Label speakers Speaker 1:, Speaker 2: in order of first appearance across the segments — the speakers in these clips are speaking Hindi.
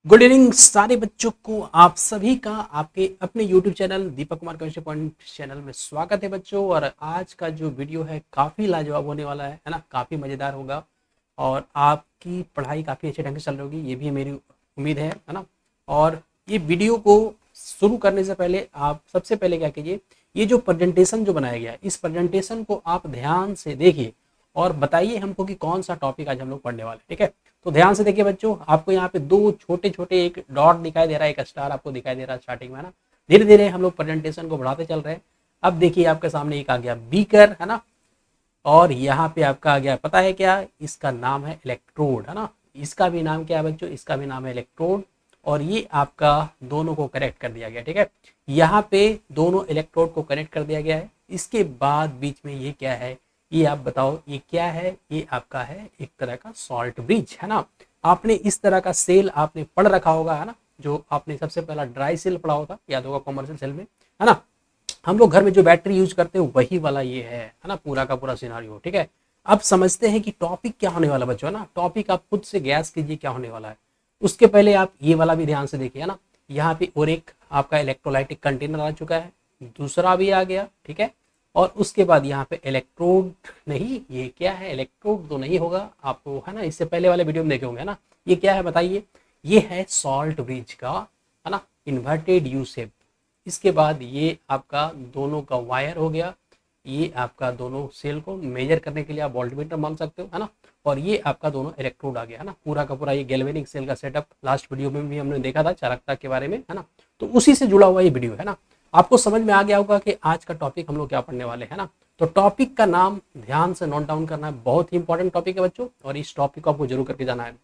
Speaker 1: गुड इवनिंग सारे बच्चों को आप सभी का आपके अपने YouTube channel Deepak Kumar chemistry point channel में स्वागत है बच्चों। और आज का जो वीडियो है काफ़ी लाजवाब होने वाला है ना, काफ़ी मज़ेदार होगा और आपकी पढ़ाई काफ़ी अच्छे ढंग से चल रही होगी, ये भी मेरी उम्मीद है ना। और ये वीडियो को शुरू करने से पहले आप सबसे पहले क्या कीजिए, ये जो प्रेजेंटेशन जो बनाया गया है इस प्रेजेंटेशन को आप ध्यान से देखिए और बताइए हमको कि कौन सा टॉपिक आज हम लोग पढ़ने वाले हैं। ठीक है, तो ध्यान से देखिए बच्चों, आपको यहाँ पे दो छोटे छोटे एक डॉट दिखाई दे रहा है, एक स्टार आपको दिखाई दे रहा है स्टार्टिंग में, है ना। धीरे धीरे हम लोग प्रेजेंटेशन को बढ़ाते चल रहे हैं। अब देखिए आपके सामने एक आ गया बीकर, है ना। और यहाँ पे आपका आ गया, पता है क्या, इसका नाम है इलेक्ट्रोड, है ना। इसका भी नाम क्या है बच्चों, इसका भी नाम है इलेक्ट्रोड। और ये आपका दोनों को कनेक्ट कर दिया गया। ठीक है, यहाँ पे दोनों इलेक्ट्रोड को कनेक्ट कर दिया गया है। इसके बाद बीच में ये क्या है, ये आप बताओ ये क्या है। ये आपका है एक तरह का सॉल्ट ब्रिज, है ना। आपने इस तरह का सेल आपने पढ़ रखा होगा, है ना। जो आपने सबसे पहला ड्राई सेल पढ़ा होता, याद होगा कॉमर्शियल सेल में, है ना। हम लोग घर में जो बैटरी यूज करते हैं वही वाला ये है ना, पूरा का पूरा सिनारियो। ठीक है, अब समझते हैं कि टॉपिक क्या होने वाला बच्चों, है ना। टॉपिक आप खुद से गैस कीजिए क्या होने वाला है। उसके पहले आप ये वाला भी ध्यान से देखिए, है ना। यहाँ पे और एक आपका इलेक्ट्रोलाइटिक कंटेनर आ चुका है, दूसरा भी आ गया। ठीक है, और उसके बाद यहाँ पे इलेक्ट्रोड, नहीं ये क्या है, इलेक्ट्रोड तो नहीं होगा आपको, है ना, इससे पहले वाले वीडियो में देखे होंगे, है ना। ये क्या है बताइए, ये है सॉल्ट ब्रिज का, है ना, इन्वर्टेड यू शेप। इसके बाद ये आपका दोनों का वायर हो गया, ये आपका दोनों सेल को मेजर करने के लिए आप वोल्टमीटर मान सकते हो, है ना। और ये आपका दोनों इलेक्ट्रोड आ गया, है ना, पूरा का पूरा ये गैल्वेनिक सेल का सेटअप लास्ट वीडियो में भी हमने देखा था चालकता के बारे में, है ना। तो उसी से जुड़ा हुआ ये वीडियो है ना। आपको समझ में आ गया होगा कि आज का टॉपिक हम लोग क्या पढ़ने वाले हैं ना। तो टॉपिक का नाम ध्यान से नोट डाउन करना है, बहुत ही इंपॉर्टेंट टॉपिक है बच्चों, और इस टॉपिक को आपको जरूर करके जाना है।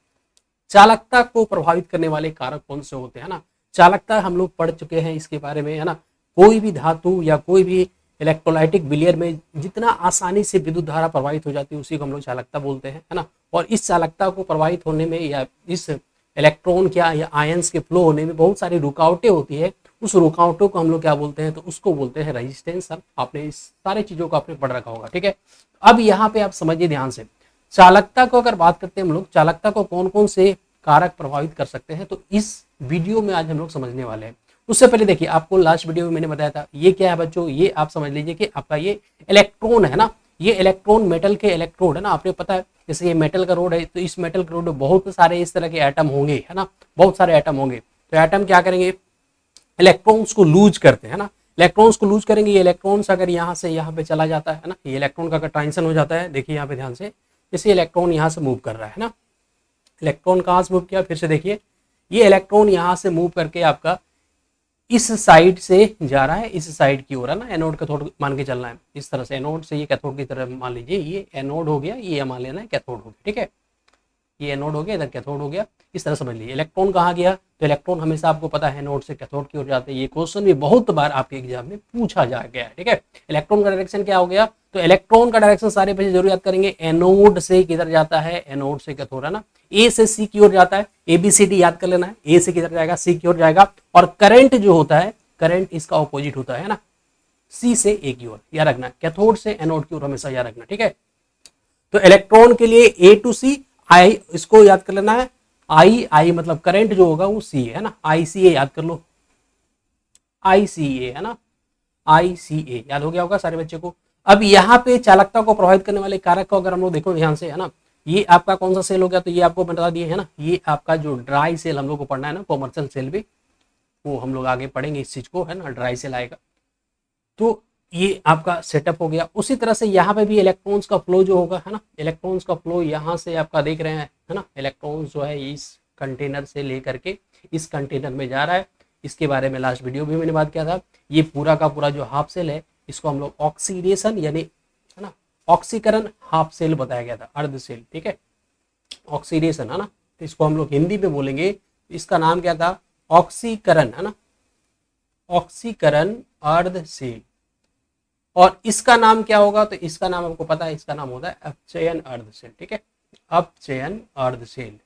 Speaker 1: चालकता को प्रभावित करने वाले कारक कौन से होते हैं ना। चालकता हम लोग पढ़ चुके हैं इसके बारे में, है ना। कोई भी धातु या कोई भी इलेक्ट्रोलाइटिक बिलियर में जितना आसानी से विद्युत धारा प्रवाहित हो जाती है उसी को हम लोग चालकता बोलते हैं, है ना। और इस चालकता को प्रभावित होने में या इस इलेक्ट्रॉन क्या या आयंस के फ्लो होने में बहुत सारी रुकावटें होती है। उस रुकावटों को हम लोग क्या बोलते हैं, तो उसको बोलते हैं रेजिस्टेंस। आपने इस सारे चीजों को आपने पढ़ रखा होगा। ठीक है, अब यहाँ पे आप समझिए ध्यान से, चालकता को अगर बात करते हैं हम लोग, चालकता को कौन कौन से कारक प्रभावित कर सकते हैं, तो इस वीडियो में आज हम लोग समझने वाले हैं। उससे पहले देखिए, आपको लास्ट वीडियो में मैंने बताया था ये क्या है बच्चों, ये आप समझ लीजिए कि आपका ये इलेक्ट्रॉन है ना। ये इलेक्ट्रॉन मेटल के इलेक्ट्रोड है ना, आपने पता है जैसे ये मेटल का रोड है, तो इस मेटल के रोड में बहुत सारे इस तरह के एटम होंगे, है ना, बहुत सारे एटम होंगे। तो एटम क्या करेंगे, इलेक्ट्रॉन्स को लूज करते हैं ना। इलेक्ट्रॉन्स को लूज करेंगे, ये इलेक्ट्रॉन्स अगर यहाँ से यहाँ पे चला जाता है ना, ये इलेक्ट्रॉन का अगर ट्रांजिशन हो जाता है, देखिए यहाँ पे ध्यान से, जैसे इलेक्ट्रॉन यहाँ से मूव कर रहा है ना, इलेक्ट्रॉन कहाँ से मूव किया, फिर से देखिए, ये इलेक्ट्रॉन यहाँ से मूव करके आपका इस साइड से जा रहा है, इस साइड की ओर, है ना। एनोड कैथोड मान के चलना है, इस तरह से एनोड से ये कैथोड की तरह मान लीजिए, ये एनोड हो गया, ये मान लेना है कैथोड हो गया। ठीक है, ये एनोड हो गया, इधर कैथोड हो गया, इस तरह समझ लीजिए। इलेक्ट्रॉन कहाँ गया, तो इलेक्ट्रॉन हमेशा आपको पता है एनोड से कैथोड की ओर जाते हैं। ये क्वेश्चन भी बहुत बार आपके एग्जाम में पूछा जा गया है। ठीक है, इलेक्ट्रॉन का डायरेक्शन क्या हो गया, तो इलेक्ट्रॉन का डायरेक्शन सारे बच्चे जरूर याद करेंगे, एनोड से किधर जाता है, एनोड से कैथोड, है ना। ए से सी की ओर जाता है, ABCD याद कर लेना है, ए से किधर जाएगा, सी की ओर जाएगा। और करंट जो होता है, करंट इसका ऑपोजिट होता है ना, सी से ए की ओर, याद रखना, कैथोड से एनोड की ओर हमेशा याद रखना। ठीक है, तो इलेक्ट्रॉन के लिए A to C, आई इसको याद कर लेना है, आई मतलब करंट जो होगा वो सी है ना, ICA याद कर लो, ICA, है ना, ICA याद हो गया होगा सारे बच्चे को। अब यहाँ पे चालकता को प्रभावित करने वाले कारक को अगर हम लोग देखो ध्यान से, है ना, ये आपका कौन सा सेल हो गया, तो ये आपको बता दिए, है ना, ये आपका जो ड्राई सेल हम लोग को पढ़ना है ना, कॉमर्शियल सेल भी, वो हम लोग आगे पढ़ेंगे इस चीज को, है ना, ड्राई सेल आएगा। तो ये आपका सेटअप हो गया। उसी तरह से यहाँ पे भी इलेक्ट्रॉन्स का फ्लो जो होगा, है ना, इलेक्ट्रॉन्स का फ्लो यहाँ से आपका देख रहे हैं, है ना, इलेक्ट्रॉन्स जो है इस कंटेनर से लेकर के इस कंटेनर में जा रहा है। इसके बारे में लास्ट वीडियो भी मैंने बात किया था। ये पूरा का पूरा जो हाफ सेल है, इसको हम लोग ऑक्सीडेशन यानी, है ना, ऑक्सीकरण हाफ सेल बताया गया था, अर्ध सेल। ठीक है, ऑक्सीडेशन, है ना, तो इसको हम लोग हिंदी में बोलेंगे, इसका नाम क्या था, ऑक्सीकरण, है ना, ऑक्सीकरण अर्ध सेल। और इसका नाम क्या होगा, तो इसका नाम आपको पता है, इसका नाम होता है अपचयन अर्धसेल। ठीक है, अपचयन अर्धसेल।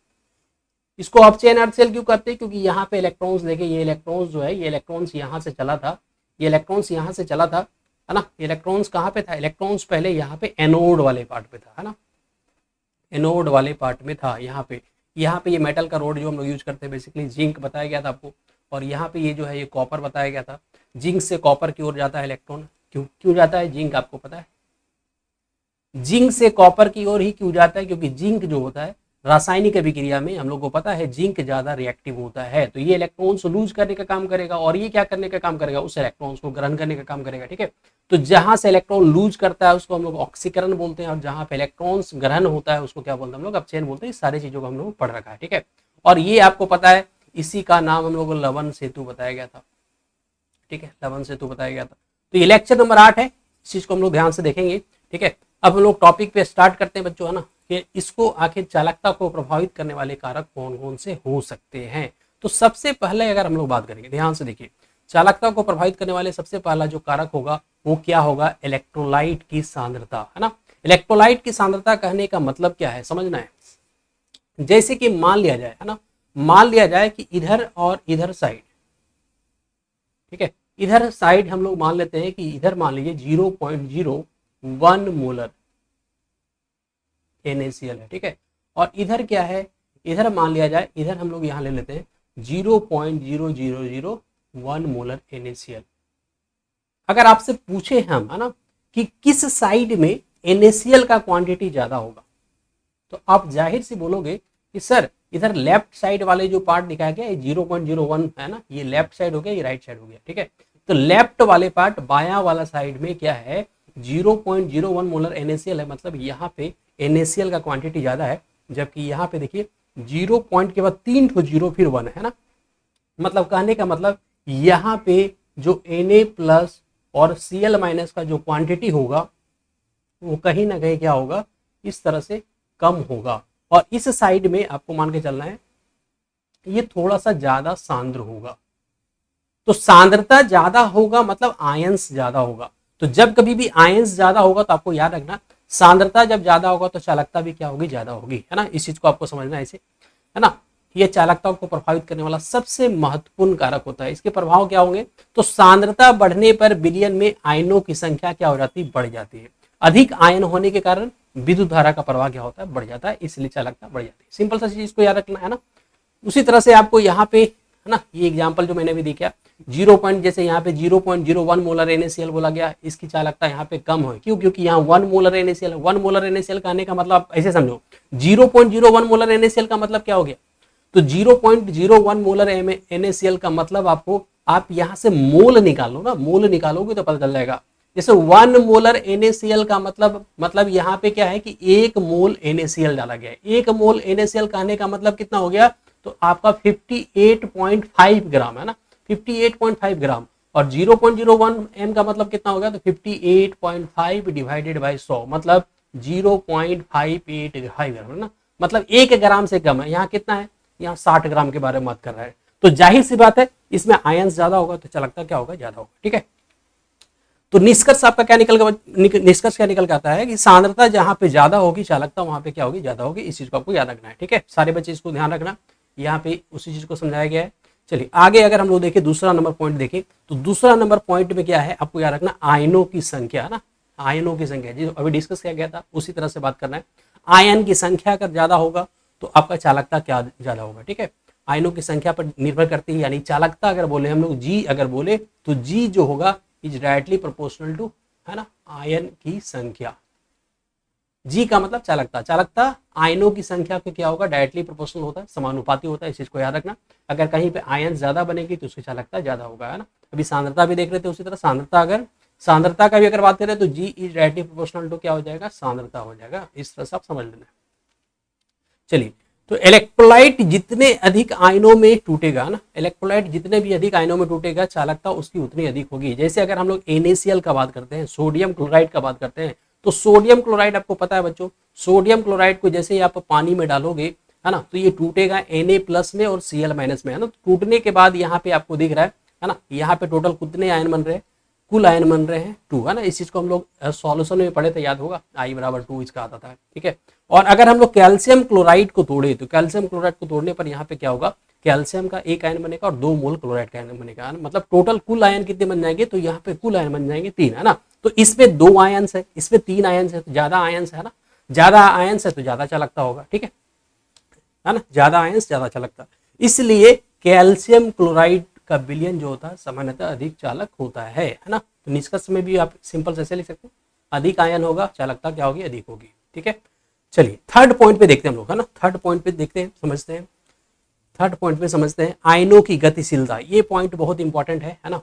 Speaker 1: इसको अपचयन अर्धसेल क्यों कहते हैं, क्योंकि यहाँ पे इलेक्ट्रॉन्स देखिए, ये इलेक्ट्रॉन्स जो है, ये इलेक्ट्रॉन्स यहाँ से चला था, ये इलेक्ट्रॉन्स यहाँ से चला था, है ना। इलेक्ट्रॉन्स कहाँ पे था, इलेक्ट्रॉन्स पहले यहाँ पे एनोड वाले पार्ट पे था, है ना, एनोड वाले पार्ट में था यहाँ पे। यहाँ पे ये मेटल का रोड जो हम लोग यूज करते हैं बेसिकली जिंक बताया गया था आपको, और यहाँ पे ये जो है ये कॉपर बताया गया था। जिंक से कॉपर की ओर जाता है इलेक्ट्रॉन, क्यों क्यों जाता है जिंक आपको पता है? जिंक से कॉपर की ओर ही क्यों जाता है? क्योंकि जिंक जो होता है रासायनिक अभिक्रिया में हम लोग को पता है जिंक ज्यादा रिएक्टिव होता है, तो ये इलेक्ट्रॉन्स लूज करने का काम करेगा और ये क्या करने का काम करेगा? उस इलेक्ट्रॉन्स को ग्रहण करने का काम करेगा। ठीक है, तो जहां से इलेक्ट्रॉन लूज करता है उसको हम लोग ऑक्सीकरण बोलते हैं, और जहां पे इलेक्ट्रॉन्स ग्रहण होता है उसको क्या बोलते हैं हम लोग? अपचयन बोलते हैं। इस सारी चीजों को हम लोग पढ़ रखा है। ठीक है, और ये आपको पता है इसी का नाम हम लोग को लवण सेतु बताया गया था। ठीक है, लवण सेतु बताया गया था। तो ये लेक्चर नंबर 8 है, इस चीज को हम लोग ध्यान से देखेंगे। ठीक है, अब हम लोग टॉपिक पे स्टार्ट करते हैं बच्चों, है ना, कि इसको आखिर चालकता को प्रभावित करने वाले कारक कौन कौन से हो सकते हैं। तो सबसे पहले अगर हम लोग बात करेंगे, ध्यान से देखिए, चालकता को प्रभावित करने वाले सबसे पहला जो कारक होगा वो क्या होगा? इलेक्ट्रोलाइट की सांद्रता, है ना। इलेक्ट्रोलाइट की सांद्रता कहने का मतलब क्या है समझना है। जैसे कि मान लिया जाए, है ना, मान लिया जाए कि इधर और इधर साइड, ठीक है, इधर साइड हम लोग मान लेते हैं कि इधर मान लीजिए 0.01 मोलर NaCl है। ठीक है, और इधर क्या है? इधर मान लिया जाए, इधर हम लोग यहाँ ले लेते हैं 0.0001 मोलर NaCl। अगर आपसे पूछे हम, है ना, कि किस साइड में NaCl का क्वांटिटी ज्यादा होगा, तो आप जाहिर से बोलोगे कि सर इधर लेफ्ट साइड वाले जो पार्ट दिखाया गया है 0.01 है ना, ये लेफ्ट साइड हो गया, ये राइट साइड हो गया। ठीक है, तो लेफ्ट वाले पार्ट बायां वाला साइड में क्या है? 0.01 मोलर NaCl है, मतलब यहाँ पे NaCl का क्वांटिटी ज्यादा है। जबकि यहाँ पे देखिए 0 पॉइंट के बाद 3 ठो 0 फिर 1 है ना, मतलब कहने का मतलब यहाँ पे जो Na प्लस और Cl माइनस का जो क्वांटिटी होगा वो कहीं ना कहीं क्या होगा? इस तरह से कम होगा। और इस साइड में आपको मान के चलना है ये थोड़ा सा ज्यादा सांद्र होगा। तो सांद्रता ज्यादा होगा मतलब आयंस ज्यादा होगा। तो जब कभी भी आयंस ज्यादा होगा तो आपको याद रखना, सांद्रता जब ज्यादा होगा तो चालकता भी क्या होगी? ज्यादा होगी, है ना। इस चीज को आपको समझना है इसे, है ना। ये चालकता को प्रभावित करने वाला सबसे महत्वपूर्ण कारक होता है। इसके प्रभाव क्या होंगे? तो सांद्रता बढ़ने पर विलयन में आयनों की संख्या क्या हो जाती है? बढ़ जाती है। अधिक आयन होने के कारण विद्युत धारा का प्रवाह क्या होता है? बढ़ जाता है, इसलिए चालकता बढ़ जाती है। सिंपल सा चीज को याद रखना है ना। उसी तरह से आपको यहाँ पे, है ना, ये एग्जांपल जो मैंने भी देखा 0 पॉइंट, जैसे यहाँ पे 0.01 मोलर NaCl बोला गया, इसकी चालकता यहाँ पे कम है। क्यों? क्योंकि यहाँ 1 मोलर NaCl है। 1 मोलर NaCl कहने का मतलब ऐसे समझो, 0.01 मोलर NaCl का मतलब क्या हो गया? तो 0.01 मोलर NaCl का मतलब आपको, आप यहाँ से मोल निकालो ना, मोल निकालोगे तो पता चल जाएगा। जैसे 1 मोलर NaCl का मतलब यहाँ पे क्या है कि 1 मोल NaCl डाला गया है। 1 मोल NaCl कहने का मतलब कितना हो गया? तो आपका 58.5 ग्राम, है ना, 58.5 ग्राम। और 0.01 m का मतलब कितना हो गया? तो 58.5 डिवाइडेड बाई 100 मतलब 0.585 ग्राम, है ना, मतलब 1 ग्राम से कम है। यहाँ कितना है? यहाँ 60 ग्राम के बारे में बात कर रहा है। तो जाहिर सी बात है इसमें आयंस ज्यादा होगा तो चालकता क्या होगा? ज्यादा होगा। ठीक है, तो निष्कर्ष आपका क्या निष्कर्ष क्या निकल के आता है कि सांद्रता जहां पे ज्यादा होगी चालकता वहां पे क्या होगी? ज्यादा होगी। इस चीज को आपको याद रखना है। ठीक है, सारे बच्चे इसको ध्यान रखना, यहाँ पे उसी चीज को समझाया गया है। चलिए आगे अगर हम लोग देखें, दूसरा नंबर पॉइंट देखें, तो दूसरा नंबर पॉइंट में क्या है आपको याद रखना? आयनों की संख्या, है ना, आयनों की संख्या जो अभी डिस्कस किया गया था उसी तरह से बात करना है। आयन की संख्या अगर ज्यादा होगा तो आपका चालकता क्या ज्यादा होगा? ठीक है, आयनों की संख्या पर निर्भर करती है, यानी चालकता अगर बोले हम लोग जी अगर बोले तो जी जो होगा इज डायरेक्टली प्रोपोर्शनल टू, है ना, आयन की संख्या। जी का मतलब चालकता, चालकता आयनों की संख्या पे क्या होगा? डायरेक्टली प्रोपोर्शनल होता है, समानुपाती होता है। इस चीज को याद रखना। अगर कहीं पे आयन ज्यादा बनेगी तो उसकी चालकता ज्यादा होगा, है ना। अभी सांद्रता भी देख रहे थे, उसी तरह सांद्रता का भी अगर बात करें तो जी इज डायरेक्टली प्रोपोर्शनल टू क्या हो जाएगा? सांद्रता हो जाएगा। इस तरह से आप समझ लेना। चलिए, तो इलेक्ट्रोलाइट जितने अधिक आयनों में टूटेगा ना, इलेक्ट्रोलाइट जितने भी अधिक आयनों में टूटेगा चालकता उसकी उतनी अधिक होगी। जैसे अगर हम लोग NaCl का बात करते हैं, सोडियम क्लोराइड का बात करते हैं, तो सोडियम क्लोराइड आपको पता है बच्चों, सोडियम क्लोराइड को जैसे ही आप पानी में डालोगे, है ना, तो ये टूटेगा Na प्लस में और Cl माइनस में, है ना। टूटने के बाद यहाँ पे आपको दिख रहा है ना, यहाँ पे टोटल कितने आयन बन रहे हैं? कुल आयन बन रहे हैं 2, है ना। इस चीज को हम लोग सॉल्यूशन में पढ़े थे, याद होगा, I बराबर 2 इसका आता था। ठीक है, और अगर हम लोग कैल्शियम क्लोराइड को तोड़े तो कैल्शियम क्लोराइड को तोड़ने पर यहाँ पे क्या होगा? कैल्शियम का 1 आयन बनेगा और 2 मोल क्लोराइड का आयन बनेगा, मतलब टोटल कुल आयन कितने बन जाएंगे? तो यहाँ पे कुल आयन बन जाएंगे 3, है ना। तो इसमें 2 आयन है, इसमें 3 आयन है, तो ज्यादा आयन है ना, ज्यादा आयन है तो ज्यादा चालकता होगा। ठीक है, है ना, ज्यादा आयंस ज्यादा चालकता, इसलिए कैल्शियम क्लोराइड का विलयन जो होता है सामान्यतः अधिक चालक होता है ना। तो निष्कर्ष में भी आप सिंपल ऐसे लिख सकते हैं, अधिक आयन होगा, चालकता क्या होगी, अधिक होगी। ठीक है, चलिए थर्ड पॉइंट पे देखते हैं हम लोग, है ना, थर्ड पॉइंट पे देखते हैं, समझते हैं। थर्ड पॉइंट पे समझते हैं आयनों की गतिशीलता, ये पॉइंट बहुत इंपॉर्टेंट है ना,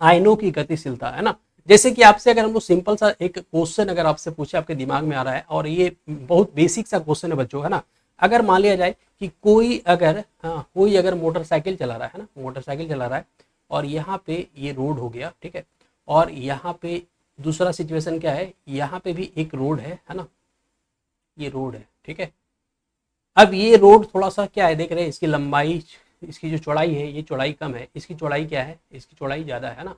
Speaker 1: आयनों की गतिशीलता, है ना। जैसे कि आपसे अगर हम लोग सिंपल सा एक क्वेश्चन अगर आपसे पूछे, आपके दिमाग में आ रहा है, और ये बहुत बेसिक सा क्वेश्चन है बच्चों, है ना। अगर मान लिया जाए कि कोई अगर मोटरसाइकिल चला रहा है ना, मोटरसाइकिल चला रहा है, और यहाँ पे ये रोड हो गया, ठीक है, और यहाँ पे दूसरा सिचुएशन क्या है, यहाँ पे भी एक रोड है ना, ये रोड है, ठीक है। अब ये रोड थोड़ा सा क्या है, देख रहे हैं इसकी लंबाई, इसकी जो चौड़ाई है, ये चौड़ाई कम है, इसकी चौड़ाई क्या है, इसकी चौड़ाई ज़्यादा है ना।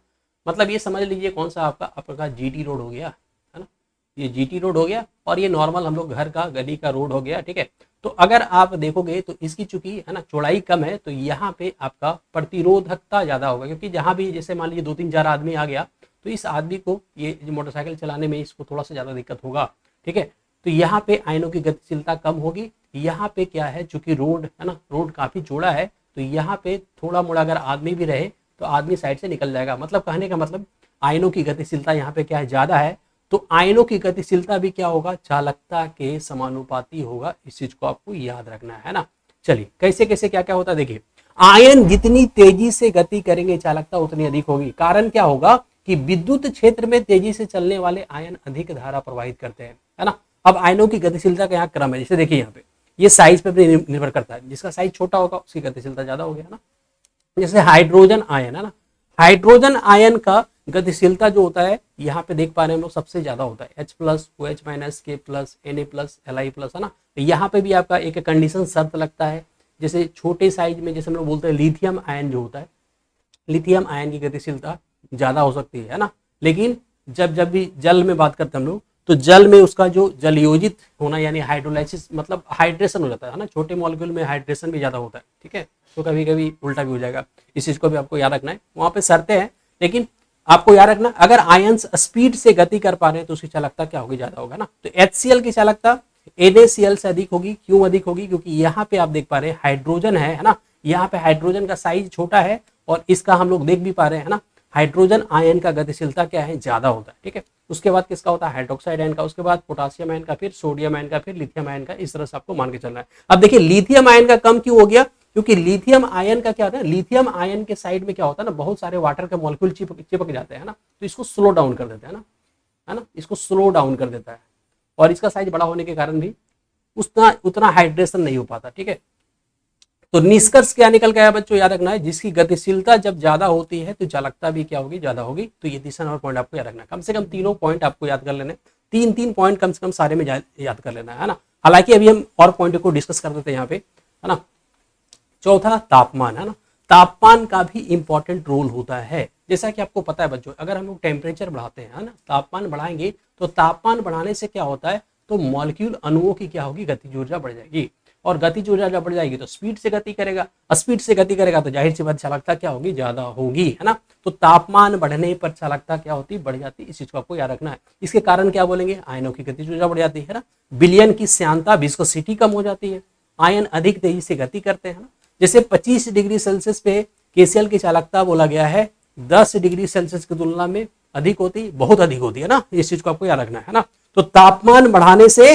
Speaker 1: मतलब ये समझ लीजिए कौन सा आपका जीटी रोड हो गया, है ना, ये जीटी रोड हो गया, और ये नॉर्मल हम लोग घर का गली का रोड हो गया, ठीक है। तो अगर आप देखोगे तो इसकी चूंकि है ना चौड़ाई कम है, तो यहाँ पे आपका प्रतिरोधकता ज़्यादा होगा, क्योंकि जहाँ भी जैसे मान लीजिए 2 3 4 आदमी आ गया, तो इस आदमी को ये मोटरसाइकिल चलाने में इसको थोड़ा सा ज़्यादा दिक्कत होगा, ठीक है। तो यहाँ पे आयनों की गतिशीलता कम होगी। यहाँ पे क्या है, चूंकि रोड है ना, रोड काफी चौड़ा है, तो यहाँ पे थोड़ा मोड़ा अगर आदमी भी रहे तो आदमी साइड से निकल जाएगा। मतलब कहने का मतलब आयनों की गतिशीलता यहाँ पे क्या है, ज्यादा है। तो आयनों की गतिशीलता भी क्या होगा, चालकता के समानुपाती होगा। इस चीज को आपको याद रखना है ना। चलिए कैसे कैसे क्या क्या होता है देखिए, आयन जितनी तेजी से गति करेंगे चालकता उतनी अधिक होगी। कारण क्या होगा कि विद्युत क्षेत्र में तेजी से चलने वाले आयन अधिक धारा प्रवाहित करते हैं, है ना। अब आयनों की गतिशीलता का यहाँ क्रम है, जैसे देखिए यहाँ पे ये साइज पे भी निर्भर करता है, जिसका साइज छोटा होगा उसकी गतिशीलता ज्यादा होगी, है ना। जैसे हाइड्रोजन आयन, है ना, हाइड्रोजन आयन का गतिशीलता जो होता है यहाँ पे देख पा रहे हैं हम लोग सबसे ज्यादा होता है H+, OH-, K+, Na+, Li+, है ना। तो यहाँ पे भी आपका एक कंडीशन शर्त लगता है, जैसे छोटे साइज में जैसे हम लोग बोलते हैं लिथियम आयन जो होता है, लिथियम आयन की गतिशीलता ज्यादा हो सकती है ना। लेकिन जब भी जल में बात करते हैं हम लोग, तो जल में उसका जो जलयोजित होना यानी हाइड्रोलाइसिस मतलब हाइड्रेशन हो जाता है ना, छोटे मॉलिक्यूल में हाइड्रेशन भी ज्यादा होता है, ठीक है। तो कभी कभी उल्टा भी हो जाएगा, इस चीज को भी आपको याद रखना है। वहां पे शर्तें हैं, लेकिन आपको याद रखना अगर आयंस स्पीड से गति कर पा रहे हैं तो उसकी चालकता क्या होगी, ज्यादा होगा ना। तो HCl की चालकता NaCl से अधिक होगी। क्यों अधिक होगी, क्योंकि यहाँ पे आप देख पा रहे हैं हाइड्रोजन है ना, यहाँ पे हाइड्रोजन का साइज छोटा है, और इसका हम लोग देख भी पा रहे हैं ना, हाइड्रोजन आयन का गतिशीलता क्या है, ज्यादा होता है, ठीक है। उसके बाद किसका होता है, हाइड्रोक्साइड आयन का, उसके बाद पोटासियम आयन का, फिर सोडियम आयन का, फिर लिथियम आयन का। इस तरह से आपको मान के चलना है। अब देखिए लिथियम आयन का कम क्यों हो गया, क्योंकि लिथियम आयन का क्या होता है, लिथियम आयन के साइड में क्या होता है ना, बहुत सारे वाटर के मॉलिक्यूल चिपक जाते हैं ना, तो इसको स्लो डाउन कर देते हैं ना, है ना, इसको स्लो डाउन कर देता है, और इसका साइज बड़ा होने के कारण भी उतना हाइड्रेशन नहीं हो पाता, ठीक है। तो निष्कर्ष क्या निकल गया बच्चों, याद रखना है, जिसकी गतिशीलता जब ज्यादा होती है तो चालकता भी क्या होगी, ज्यादा होगी। तो ये 3 और पॉइंट आपको याद रखना है, कम से कम तीनों पॉइंट आपको याद कर लेने, 3 पॉइंट कम से कम सारे में याद कर लेना है ना। हालांकि अभी हम और पॉइंट को डिस्कस कर देते हैं यहाँ पे, है ना। चौथा तापमान, है ना, तापमान का भी इंपॉर्टेंट रोल होता है। जैसा कि आपको पता है बच्चों, अगर हम लोग टेम्परेचर बढ़ाते हैं, है ना, तापमान बढ़ाएंगे, तो तापमान बढ़ाने से क्या होता है, तो मॉलिक्यूल अणुओं की क्या होगी, गतिज ऊर्जा बढ़ जाएगी, और गतिज ऊर्जा जब बढ़ जाएगी तो स्पीड से गति करेगा, स्पीड से गति करेगा तो जाहिर सी बात चालकता क्या होगी, ज्यादा होगी, है ना। तो तापमान बढ़ने पर चालकता क्या होती, बढ़ जाती। इस चीज को आपको याद रखना है। इसके कारण क्या बोलेंगे, आयनों की गतिज ऊर्जा बढ़ जाती है ना, विलयन की श्यानता विस्कोसिटी कम हो जाती है, आयन अधिक तेजी से गति करते हैं ना। जैसे 25 डिग्री सेल्सियस पे KCl की चालकता बोला गया है 10 डिग्री सेल्सियस की तुलना में अधिक होती, बहुत अधिक होती है ना। इस चीज को आपको याद रखना है ना। तो तापमान बढ़ाने से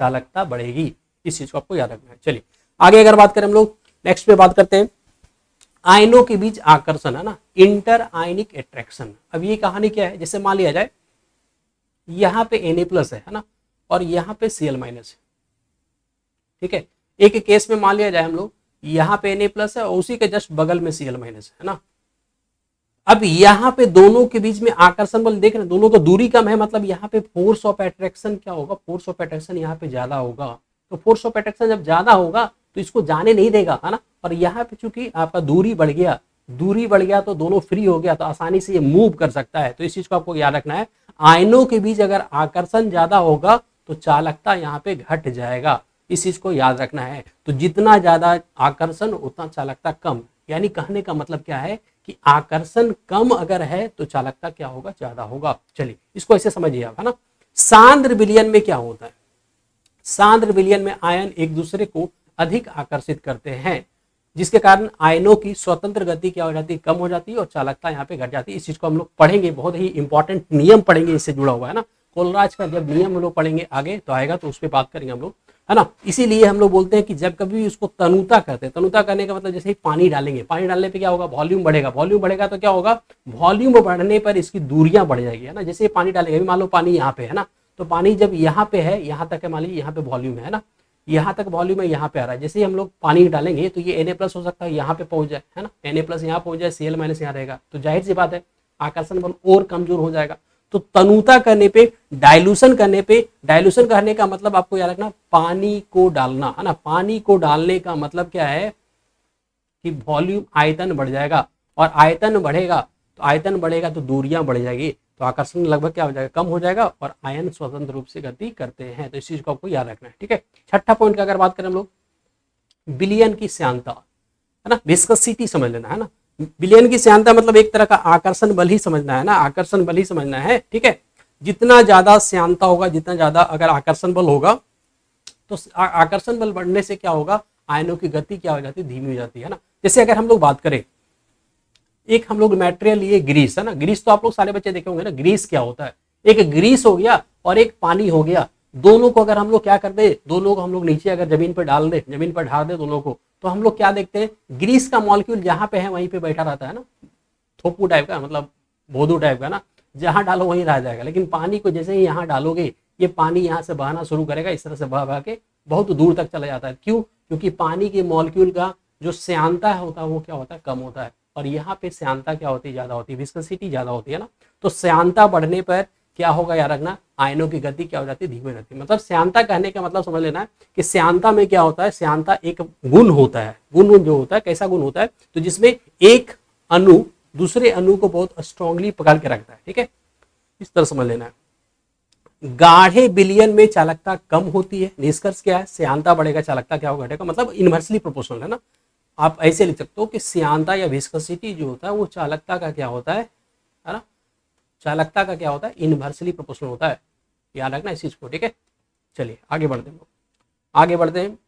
Speaker 1: चालकता बढ़ेगी, इस चीज को आपको याद रखना है। चलिए आगे अगर बात करें हम लोग, नेक्स्ट पे बात करते हैं आयनों के बीच आकर्षण, है ना, इंटर आयनिक अट्रैक्शन। अब ये कहानी क्या है, जैसे मान लिया जाए यहाँ पे Na+ है ना, और यहाँ पे Cl- है, ठीक है। एक केस में मान लिया जाए हम लोग यहाँ पे Na+ है और उसी के जस्ट बगल में Cl- है ना। अब यहाँ पे दोनों के बीच में आकर्षण बल देख रहे हैं, दोनों को दूरी कम है, मतलब यहाँ पे फोर्स ऑफ अट्रैक्शन क्या होगा, फोर्स ऑफ अट्रैक्शन यहाँ पे ज्यादा होगा। तो फोर्स ऑफ अट्रैक्शन जब ज्यादा होगा तो इसको जाने नहीं देगा, है ना। और यहाँ पे चूंकि आपका दूरी बढ़ गया, दूरी बढ़ गया तो दोनों फ्री हो गया, तो आसानी से ये मूव कर सकता है। तो इस चीज को आपको याद रखना है, आयनों के बीच अगर आकर्षण ज्यादा होगा तो चालकता यहाँ पे घट जाएगा। इस चीज को याद रखना है। तो जितना ज्यादा आकर्षण उतना चालकता कम, यानी कहने का मतलब क्या है कि आकर्षण कम अगर है तो चालकता क्या होगा, ज्यादा होगा। चलिए इसको ऐसे समझिए आप, है ना। सांद्र विलयन में क्या होता है, सांद्र विलयन में आयन एक दूसरे को अधिक आकर्षित करते हैं, जिसके कारण आयनों की स्वतंत्र गति क्या हो जाती है, कम हो जाती है और चालकता यहाँ पे घट जाती है। इस चीज को हम लोग पढ़ेंगे, बहुत ही इंपॉर्टेंट नियम पढ़ेंगे, इससे जुड़ा हुआ है ना। कोलराज का जब नियम हम लोग पढ़ेंगे आगे तो आएगा, तो उस पर बात करेंगे हम लोग, है ना। इसीलिए हम लोग बोलते हैं कि जब कभी भी उसको तनुता करते हैं, तनुता करने का मतलब जैसे ही पानी डालेंगे, पानी डालने पे क्या होगा, वॉल्यूम बढ़ेगा, वॉल्यूम बढ़ेगा तो क्या होगा, वॉल्यूम बढ़ने पर इसकी दूरियां बढ़ जाएगी, है ना। जैसे पानी डालेंगे, मान लो पानी यहाँ पे है ना, तो पानी जब यहाँ पे है, यहाँ तक है, मान लीजिए यहाँ पे वॉल्यूम है ना, यहाँ तक वॉल्यूम है, यहाँ पे आ रहा है। जैसे ही हम लोग पानी डालेंगे तो ये Na+ हो सकता है यहाँ पे पहुंच जाए, है ना, Na+ यहाँ पहुंच जाए, Cl- यहाँ रहेगा, तो जाहिर सी बात है आकर्षण बल और कमजोर हो जाएगा। तो तनुता करने पे, डाइल्यूशन करने पे, डाइल्यूशन करने का मतलब आपको याद रखना, पानी को डालना, है ना। पानी को डालने का मतलब क्या है कि वॉल्यूम, आयतन बढ़ जाएगा, और आयतन बढ़ेगा तो दूरियां बढ़ जाएगी, तो आकर्षण लगभग क्या हो जाएगा, कम हो जाएगा, और आयन स्वतंत्र रूप से गति करते हैं। तो इस चीज को आपको याद रखना है, ठीक है। छठा पॉइंट का अगर बात करें हम लोग, विलयन की श्यानता, है ना, विस्कोसिटी समझ लेना, है ना। विलयन की श्यानता मतलब एक तरह का आकर्षण बल ही समझना है ना, आकर्षण बल ही समझना है, ठीक है। जितना ज्यादा श्यानता होगा, जितना ज्यादा अगर आकर्षण बल होगा, तो आकर्षण बल बढ़ने से क्या होगा, आयनों की गति क्या हो जाती है, धीमी हो जाती है ना। जैसे अगर हम लोग बात करें, एक हम लोग मटेरियल लिए ग्रीस, है ना, ग्रीस तो आप लोग सारे बच्चे देखे होंगे ना, ग्रीस क्या होता है, एक ग्रीस हो गया और एक पानी हो गया, दोनों को अगर हम लोग क्या कर दे, दोनों को हम लोग नीचे अगर जमीन पर डाल दे, जमीन पर ढाल दे दोनों को, तो हम लोग क्या देखते हैं, ग्रीस का मॉलिक्यूल जहां पे है वहीं पे बैठा रहता है ना, थोपू टाइप का, मतलब भोदू टाइप का ना, जहां डालो वहीं रह जाएगा। लेकिन पानी को जैसे ही यहाँ डालोगे, ये पानी यहाँ से बहना शुरू करेगा, इस तरह से बह बह के बहुत दूर तक चला जाता है। क्यों? क्योंकि पानी के मॉलिक्यूल का जो श्यानता होता है वो क्या होता है, कम होता है, और यहाँ पे श्यानता क्या होती है, ज्यादा होती है, विस्कोसिटी ज्यादा होती है ना। तो श्यानता बढ़ने पर क्या होगा, याद रखना, आयनों की गति क्या हो जाती है, धीमी हो जाती है। मतलब श्यानता कहने का मतलब समझ लेना है कि श्यानता में क्या होता है, श्यानता एक गुण होता है, गुण जो होता है, कैसा गुण होता है, तो जिसमें एक अणु दूसरे अणु को बहुत स्ट्रांगली पकड़ के रखता है, ठीक है, इस तरह समझ लेना है। गाढ़े विलयन में चालकता कम होती है, निष्कर्ष क्या है, श्यानता बढ़ेगा, चालकता क्या होगा, घटेगा, मतलब इनवर्सली प्रोपोर्शनल है ना। आप ऐसे लिख सकते हो कि श्यानता या विस्कोसिटी जो होता है वो चालकता का क्या होता है ना, चालकता का क्या होता है, इनवर्सली प्रोपोर्शनल होता है, याद रखना इस चीज को, ठीक है। चलिए आगे बढ़ते हैं, आगे बढ़ते हैं।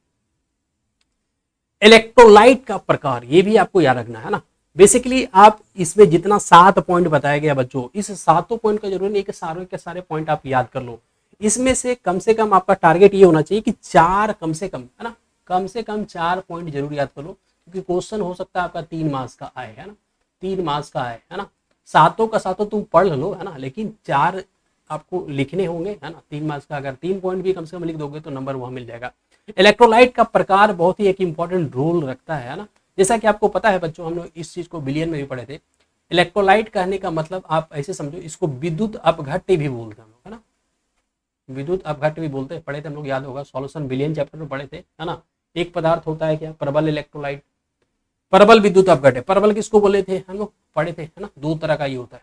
Speaker 1: इलेक्ट्रोलाइट का प्रकार, ये भी आपको याद रखना है ना। बेसिकली आप इसमें जितना 7 पॉइंट बताया गया बच्चों, इस 7 पॉइंट का जरूरी नहीं कि सारे के सारे पॉइंट आप याद कर लो, इसमें से कम आपका टारगेट ये होना चाहिए कि 4 कम से कम, है ना, कम से कम 4 पॉइंट जरूर याद कर लो, क्योंकि क्वेश्चन हो सकता है आपका 3 मार्क्स का आए, है ना, 3 मार्क्स का आए, है ना। सातों का सातों तुम पढ़ लो, है ना, लेकिन 4 आपको लिखने होंगे, है ना, 3 मार्क्स का अगर 3 पॉइंट भी कम से कम लिख दोगे तो नंबर वहां मिल जाएगा। इलेक्ट्रोलाइट का प्रकार बहुत ही एक इंपॉर्टेंट रोल रखता है ना। जैसा कि आपको पता है बच्चों, हम लोग इस चीज को विलयन में भी पढ़े थे। इलेक्ट्रोलाइट कहने का मतलब आप ऐसे समझो, इसको विद्युत अपघट्य भी बोलते हैं, है ना, विद्युत अपघट्य भी बोलते हैं, पढ़े थे हम लोग, याद होगा, सॉल्यूशन विलयन चैप्टर में पढ़े थे, है ना। एक पदार्थ होता है क्या, प्रबल इलेक्ट्रोलाइट, प्रबल विद्युत अपघट्य। प्रबल किसको बोले थे हम लोग, पढ़े थे, है ना, 2 तरह का ये होता है,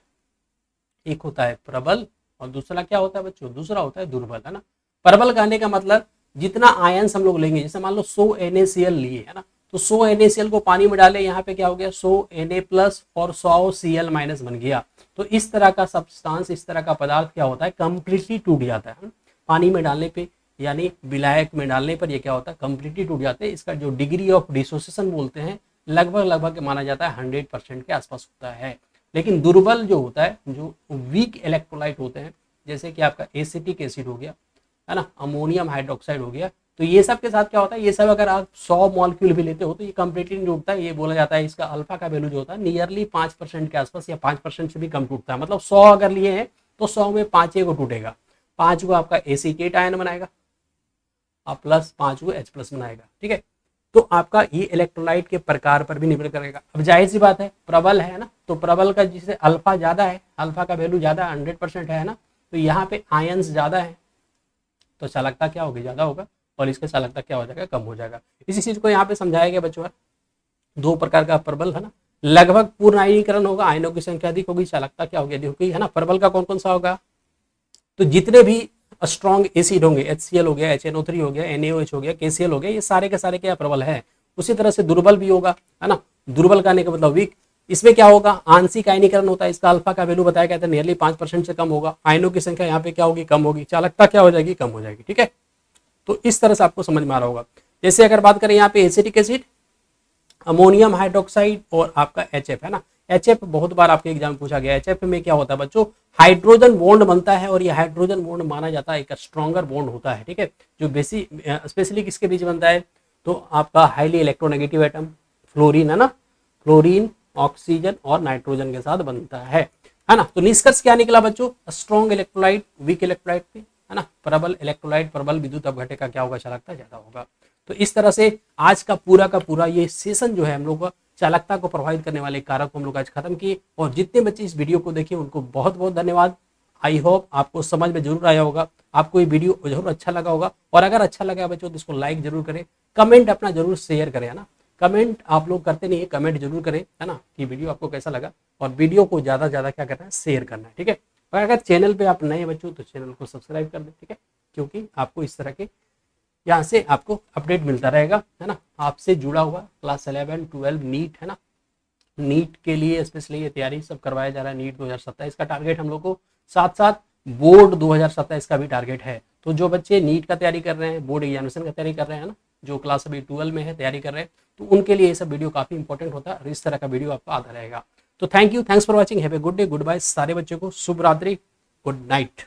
Speaker 1: एक होता है प्रबल और दूसरा क्या होता है बच्चों, दूसरा होता है दुर्बल, है ना। प्रबल कहने का मतलब जितना आयंस हम लोग लेंगे, जैसे मान लो 100 NaCl लिए, है ना, तो 100 NaCl को पानी में डाले, यहाँ पे क्या हो गया, 100 Na+ और 100 Cl- बन गया। तो इस तरह का सब्सटेंस, इस तरह का पदार्थ क्या होता है, कंप्लीटली टूट जाता है पानी में डालने पे, यानी विलायक में डालने पर ये क्या होता है, कंप्लीटली टूट जाते हैं। इसका जो डिग्री ऑफ डिसोसिएशन बोलते हैं, लगभग माना जाता है 100% के आसपास होता है। लेकिन दुर्बल जो होता है, जो वीक इलेक्ट्रोलाइट होते हैं, जैसे कि आपका एसिटिक एसिड हो गया, है ना, अमोनियम हाइड्रोक्साइड हो गया, तो ये सब के साथ क्या होता है, ये सब अगर आप 100 मॉलिक्यूल भी लेते हो तो ये कंप्लीटली नहीं टूटता है। ये बोला जाता है इसका अल्फा का वैल्यू जो होता है नियरली 5% के आसपास या 5% से भी कम टूटता है। मतलब 100 अगर लिए हैं तो 100 में 5 को टूटेगा, 5 को आपका एसीटेट आयन बनाएगा और प्लस 5 को H+ बनाएगा, ठीक है। तो आपका ये इलेक्ट्रोलाइट के प्रकार पर भी निर्भर करेगा। अब जाहिर सी बात है, प्रबल है ना, तो प्रबल का जिसे अल्फा ज्यादा है, अल्फा का वैल्यू ज्यादा 100% है ना, तो यहाँ पे आयंस ज्यादा है, तो चालकता क्या होगी, ज्यादा होगा, और इसके चालकता क्या हो जाएगा, कम हो जाएगा। इसी चीज को यहाँ पे समझाया गया बच्चों, 2 प्रकार का प्रबल, है ना, लगभग पूर्ण आयनीकरण होगा, आयनों की संख्या अधिक होगी, चालकता क्या होगी, अधिक होगी, है ना। प्रबल का कौन कौन सा होगा, तो जितने भी स्ट्रॉन्ग एसिड होंगे, HCl हो गया, HNO3 हो गया, NaOH हो गया, KCl हो गया, ये सारे के सारे क्या प्रबल है। उसी तरह से दुर्बल भी होगा, है ना, दुर्बल कहने का मतलब वीक। इसमें क्या होगा, आंशिक आयनीकरण होता है, इसका अल्फा का वैल्यू बताया गया था नियरली 5% से कम होगा, आयनों की संख्या यहाँ पे क्या होगी, कम होगी, चालकता क्या हो जाएगी, कम हो जाएगी, ठीक है। तो इस तरह से आपको समझ में आ रहा होगा। जैसे अगर बात करें यहाँ पे एसिटिक एसिड, अमोनियम हाइड्रोक्साइड और आपका HF है ना। HF बहुत बार आपके एग्जाम में पूछा गया। HF में क्या होता है बच्चों, हाइड्रोजन बॉन्ड बनता है और ये हाइड्रोजन बॉन्ड माना जाता है एक स्ट्रॉन्गर बॉन्ड होता है, ठीक है, जो बेसी स्पेशली किसके बीच बनता है, तो आपका हाईली इलेक्ट्रोनेगेटिव एटम फ्लोरीन है ना, फ्लोरीन ऑक्सीजन और नाइट्रोजन के साथ बनता है ना। तो निष्कर्ष क्या निकला बच्चों, स्ट्रॉन्ग इलेक्ट्रोलाइट वीक इलेक्ट्रोलाइट पे, है ना, प्रबल इलेक्ट्रोलाइट प्रबल विद्युत अपघट्य का क्या होगा, चालकता ज्यादा होगा। तो इस तरह से आज का पूरा ये सेशन जो है हम लोग का चालकता को प्रभावित करने वाले कारक को हम लोग आज खत्म किए। और जितने बच्चे इस वीडियो को देखे उनको बहुत बहुत धन्यवाद। आई होप आपको समझ में जरूर आया होगा, आपको ये वीडियो जरूर अच्छा लगा होगा। और अगर अच्छा लगा बच्चों तो इसको लाइक जरूर करें, कमेंट अपना जरूर शेयर करें, है ना। कमेंट आप लोग करते नहीं है, कमेंट जरूर करें, है ना, कि वीडियो आपको कैसा लगा। और वीडियो को ज्यादा से ज्यादा क्या करना है, शेयर करना है, ठीक है। और अगर चैनल पे आप नए बच्चों तो चैनल को सब्सक्राइब कर दें, ठीक है, क्योंकि आपको इस तरह के यहाँ से आपको अपडेट मिलता रहेगा, है ना। आपसे जुड़ा हुआ क्लास 11 12 नीट, है ना, नीट के लिए स्पेशली ये तैयारी सब करवाया जा रहा है। नीट 2027 का टारगेट हम लोग को, साथ साथ बोर्ड 2027 का भी टारगेट है। तो जो बच्चे नीट का तैयारी कर रहे हैं, बोर्ड एग्जामिनेशन का तैयारी कर रहे हैं ना, जो क्लास अभी 12 में है तैयारी कर रहे हैं, तो उनके लिए ये सब वीडियो काफी इंपॉर्टेंट होता है और इस तरह का वीडियो आपको आता रहेगा। तो thank you, thanks for watching, have a good day, goodbye सारे बच्चों को, शुभ रात्रि, गुड नाइट।